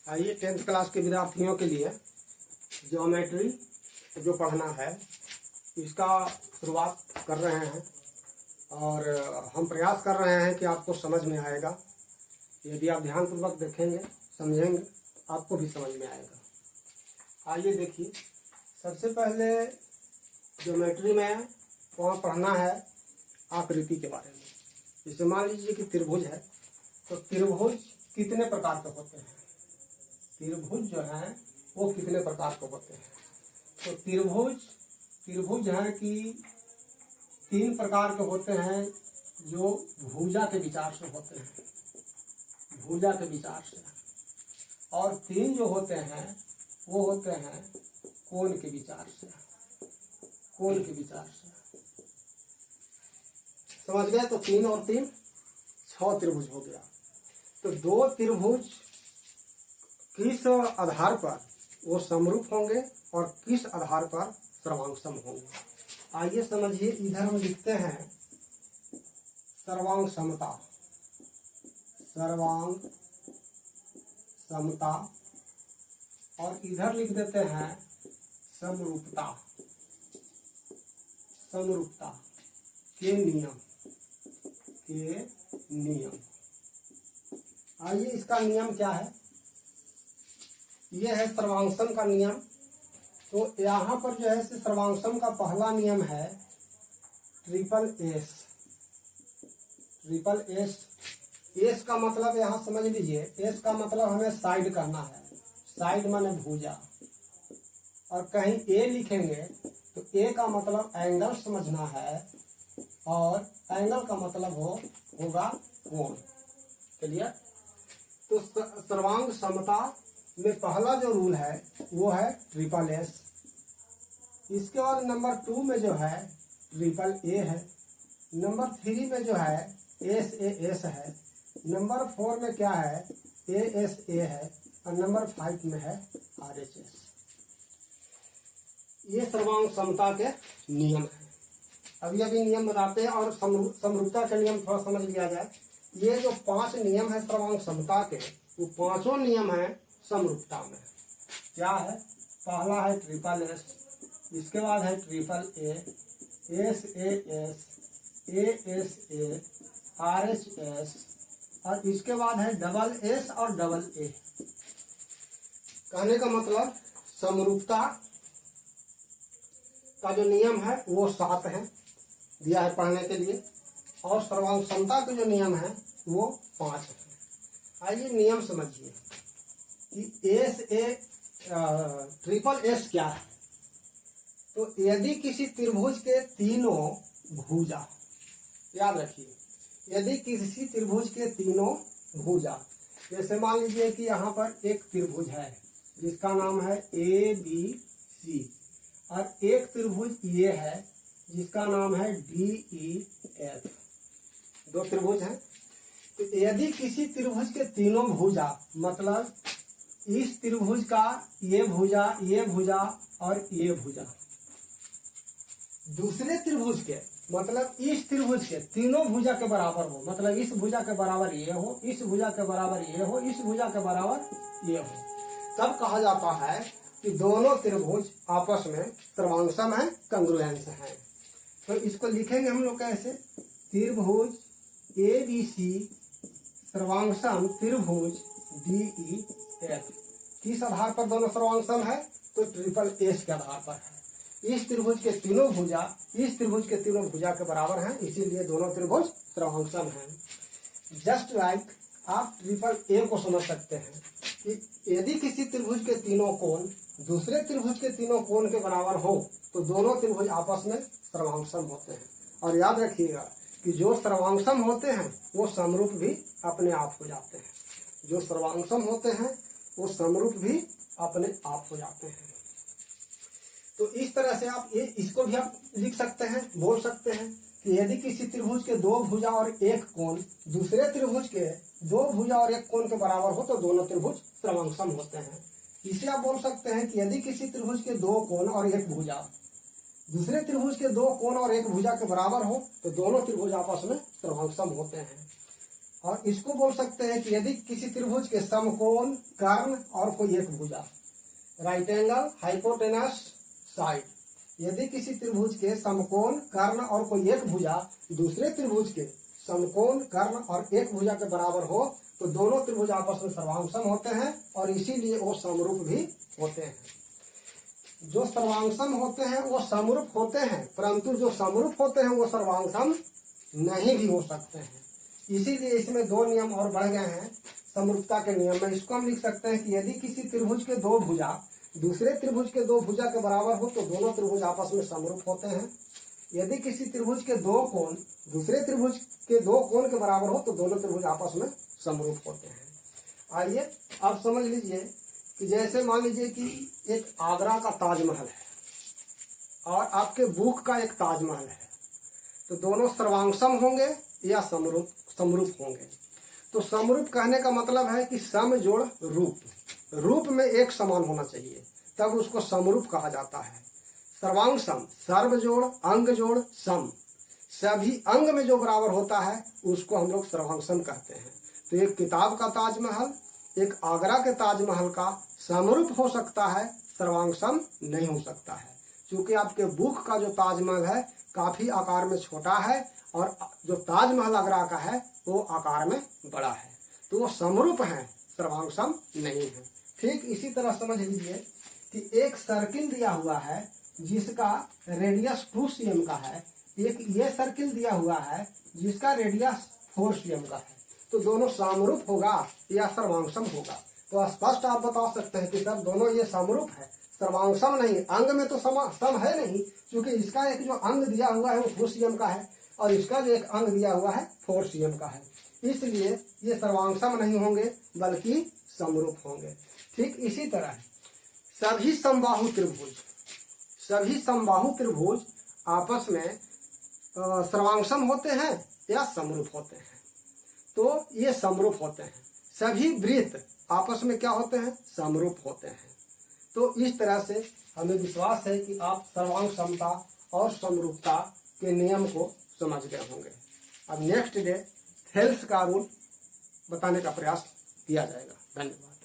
आइए 10th class के विद्यार्थियों के लिए ज्योमेट्री जो पढ़ना है इसका शुरुआत कर रहे हैं और हम प्रयास कर रहे हैं कि आपको समझ में आएगा। यदि आप ध्यानपूर्वक देखेंगे समझेंगे आपको भी समझ में आएगा। आइए देखिए, सबसे पहले ज्योमेट्री में वहाँ पढ़ना है आकृति के बारे में। जैसे मान लीजिए कि त्रिभुज है, तो त्रिभुज कितने प्रकार के होते हैं। त्रिभुज जो है वो कितने प्रकार के होते हैं। तो त्रिभुज है कि 3 प्रकार के होते हैं जो भुजा के विचार से होते हैं, भुजा के विचार से, और 3 जो होते हैं वो होते हैं कोण के विचार से, कोण के विचार से। समझ गए? तो 3 और 3 6 त्रिभुज हो गया। तो 2 त्रिभुज किस आधार पर वो समरूप होंगे और किस आधार पर सर्वांगसम होंगे। आइए समझिए, इधर हम लिखते हैं सर्वांग समता, सर्वांग समता, और इधर लिख देते हैं समरूपता, समरूपता के नियम, के नियम। आइए, इसका नियम क्या है। यह है सर्वांगसम का नियम। तो यहाँ पर जो है सर्वांगसम का पहला नियम है triple S. Triple S, S का मतलब यहाँ समझ लीजिए, एस का मतलब हमें साइड करना है, साइड माने भुजा। और कहीं ए लिखेंगे तो ए का मतलब एंगल समझना है और एंगल का मतलब होगा कोण। चलिए, तो सर्वांग समता में पहला जो रूल है वो है ट्रिपल एस। इसके बाद नंबर 2 में जो है ट्रिपल ए है, नंबर 3 में जो है एस ए एस है, नंबर 4 में क्या है ए एस ए है, और नंबर 5 में है आर एच एस। ये सर्वांग समता के नियम है। अभी नियम बताते हैं और समरूपता के नियम थोड़ा समझ लिया जाए। ये जो 5 नियम है सर्वांग समता के, वो 5 नियम है समरूपता में। क्या है? पहला है ट्रिपल एस, इसके बाद है triple A, S A S, A S A, R H S, और इसके बाद है डबल एस और डबल ए। कहने का मतलब समरूपता का जो नियम है वो 7 है, दिया है पढ़ने के लिए, और सर्वांग समता के जो नियम है वो 5 है। आइए नियम समझिए कि एस ए ट्रिपल एस क्या है। तो यदि किसी त्रिभुज के तीनों भुजा, याद रखिए, यदि किसी त्रिभुज के तीनों भुजा, जैसे मान लीजिए कि यहाँ पर एक त्रिभुज है जिसका नाम है ए बी सी, और एक त्रिभुज ये है जिसका नाम है डी ई एफ। 2 त्रिभुज हैं। तो यदि किसी त्रिभुज के तीनों भुजा, मतलब इस त्रिभुज का ये भुजा और ये भुजा, दूसरे त्रिभुज के मतलब इस त्रिभुज के तीनों भुजा के बराबर हो, मतलब इस भुजा के बराबर ये हो, इस भुजा के बराबर ये हो, इस भुजा के बराबर ये हो, तब कहा जाता है कि दोनों त्रिभुज आपस में सर्वांगसम है, कंग्रुएंस है। तो इसको लिखेंगे हम लोग कैसे, त्रिभुज ए बी सी सर्वांगसम त्रिभुज डी ई एफ। किस आधार पर दोनों सर्वांगसम है? तो ट्रिपल एस के आधार पर है। इस त्रिभुज के तीनों भुजा इस त्रिभुज के तीनों भुजा के बराबर हैं, इसीलिए दोनों त्रिभुज सर्वांगसम हैं। जस्ट लाइक आप ट्रिपल ए को समझ सकते हैं कि यदि किसी त्रिभुज के तीनों कोण दूसरे त्रिभुज के तीनों कोण के बराबर हो तो दोनों त्रिभुज आपस में सर्वांगसम होते हैं। और याद रखिएगा कि जो सर्वांगसम होते हैं वो समरूप भी अपने आप हो जाते हैं, जो सर्वांगसम होते हैं वो समरूप भी अपने आप हो जाते हैं। तो इस तरह से आप इसको भी आप लिख सकते हैं, बोल सकते हैं कि यदि किसी त्रिभुज के 2 भुजा और 1 कोण दूसरे त्रिभुज के 2 भुजा और 1 कोण के बराबर हो तो दोनों त्रिभुज सर्वांगसम होते हैं। इसे आप बोल सकते हैं कि यदि किसी त्रिभुज के 2 कोण और 1 भुजा दूसरे त्रिभुज के 2 कोण और 1 भुजा के बराबर हो तो दोनों त्रिभुज आपस में सर्वांगसम होते हैं। और इसको बोल सकते हैं कि यदि किसी त्रिभुज के समकोण, कर्ण और कोई एक भुजा, राइट एंगल, हाइपोटेनस, साइड, यदि किसी त्रिभुज के समकोण, कर्ण और कोई एक भुजा दूसरे त्रिभुज के समकोण, कर्ण और एक भुजा के बराबर हो तो दोनों त्रिभुज आपस में सर्वांगसम होते हैं और इसीलिए वो समरूप भी होते हैं। जो सर्वांगसम होते हैं वो समरूप होते हैं, परंतु जो समरूप होते हैं वो सर्वांगसम नहीं भी हो सकते हैं। इसीलिए इसमें दो नियम और बढ़ गए हैं समरूपता के नियम में। इसको हम लिख सकते हैं कि यदि किसी त्रिभुज के दो भुजा दूसरे त्रिभुज के दो भुजा के बराबर हो तो दोनों त्रिभुज आपस में समरूप होते हैं। यदि किसी त्रिभुज के दो कोण दूसरे त्रिभुज के दो कोण के बराबर हो तो दोनों त्रिभुज आपस में समरूप होते हैं। आइए अब समझ लीजिए कि जैसे मान लीजिए कि एक आगरा का ताजमहल है और आपके बुक का एक ताजमहल है, तो दोनों सर्वांगसम होंगे या समरूप होंगे। तो समरूप कहने का मतलब है कि सम जोड़ रूप, रूप में एक समान होना चाहिए, तब उसको समरूप कहा जाता है। सर्वांगसम, सर्व जोड़, अंग जोड़, सम, सभी अंग में जो बराबर होता है उसको हम लोग सर्वांगसम कहते हैं। तो एक किताब का ताजमहल एक आगरा के ताजमहल का समरूप हो सकता है, सर्वांगसम नहीं हो सकता है, क्योंकि आपके बुक का जो ताजमहल है काफी आकार में छोटा है और जो ताजमहल आगरा का है वो आकार में बड़ा है, तो वो समरूप है, सर्वांगसम नहीं है। ठीक इसी तरह समझ लीजिए कि एक सर्किल दिया हुआ है जिसका रेडियस 2 cm का है, एक ये सर्किल दिया हुआ है जिसका रेडियस 4 cm का है, तो दोनों समरूप होगा या सर्वांगसम होगा। तो स्पष्ट आप बता सकते हैं कि सर दोनों ये समरूप है, सर्वांगसम नहीं। अंग में तो सम है नहीं, क्योंकि इसका एक जो अंग दिया हुआ है वो 2 cm का है और इसका जो एक अंग दिया हुआ है 4 cm का है, इसलिए ये सर्वांगसम नहीं होंगे बल्कि समरूप होंगे। ठीक इसी तरह सभी समबाहु त्रिभुज आपस में सर्वांगसम होते हैं या समरूप होते हैं, तो ये समरूप होते हैं। सभी वृत्त आपस में क्या होते हैं, समरूप होते हैं। तो इस तरह से हमें विश्वास है कि आप सर्वांगसमता और समरूपता के नियम को समझ गए होंगे। अब नेक्स्ट डे थेल्स का रूल बताने का प्रयास किया जाएगा। धन्यवाद।